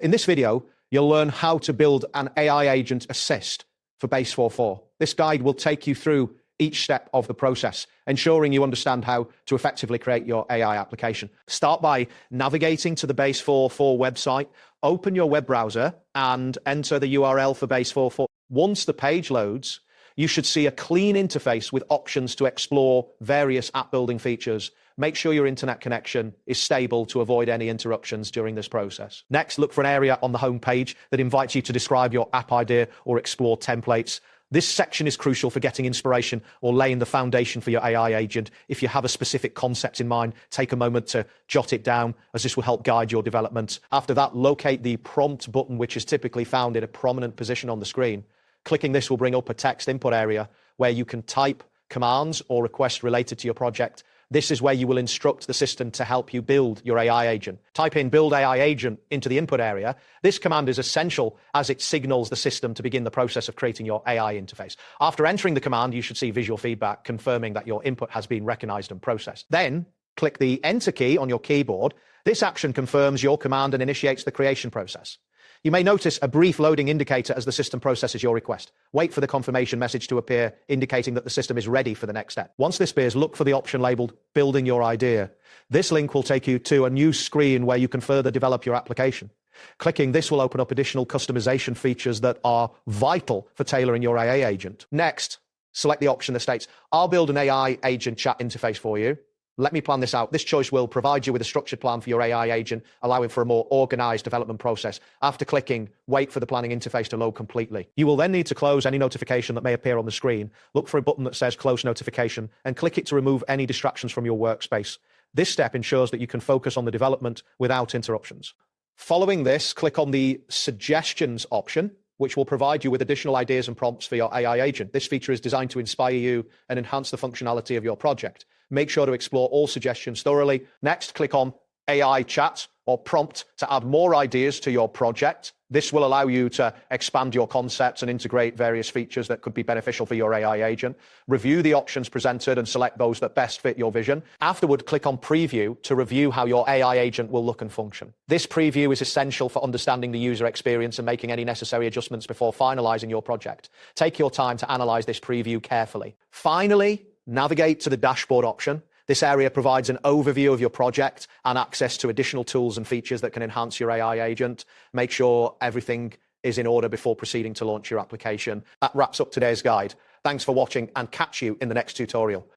In this video, you'll learn how to build an AI agent assist for Base44. This guide will take you through each step of the process, ensuring you understand how to effectively create your AI application. Start by navigating to the Base44 website, open your web browser and enter the URL for Base44. Once the page loads, you should see a clean interface with options to explore various app building features. Make sure your internet connection is stable to avoid any interruptions during this process. Next, look for an area on the home page that invites you to describe your app idea or explore templates. This section is crucial for getting inspiration or laying the foundation for your AI agent. If you have a specific concept in mind, take a moment to jot it down, as this will help guide your development. After that, locate the prompt button, which is typically found in a prominent position on the screen. Clicking this will bring up a text input area where you can type commands or requests related to your project. This is where you will instruct the system to help you build your AI agent. Type in build AI agent into the input area. This command is essential as it signals the system to begin the process of creating your AI interface. After entering the command, you should see visual feedback confirming that your input has been recognized and processed. Then click the enter key on your keyboard. This action confirms your command and initiates the creation process. You may notice a brief loading indicator as the system processes your request. Wait for the confirmation message to appear, indicating that the system is ready for the next step. Once this appears, look for the option labeled Building Your Idea. This link will take you to a new screen where you can further develop your application. Clicking this will open up additional customization features that are vital for tailoring your AI agent. Next, select the option that states, I'll build an AI agent chat interface for you. Let me plan this out. This choice will provide you with a structured plan for your AI agent, allowing for a more organized development process. After clicking, wait for the planning interface to load completely. You will then need to close any notification that may appear on the screen. Look for a button that says Close Notification and click it to remove any distractions from your workspace. This step ensures that you can focus on the development without interruptions. Following this, click on the Suggestions option, which will provide you with additional ideas and prompts for your AI agent. This feature is designed to inspire you and enhance the functionality of your project. Make sure to explore all suggestions thoroughly. Next, click on AI Chat or Prompt to add more ideas to your project. This will allow you to expand your concepts and integrate various features that could be beneficial for your AI agent. Review the options presented and select those that best fit your vision. Afterward, click on Preview to review how your AI agent will look and function. This preview is essential for understanding the user experience and making any necessary adjustments before finalizing your project. Take your time to analyze this preview carefully. Finally, navigate to the dashboard option. This area provides an overview of your project and access to additional tools and features that can enhance your AI agent. Make sure everything is in order before proceeding to launch your application. That wraps up today's guide. Thanks for watching and catch you in the next tutorial.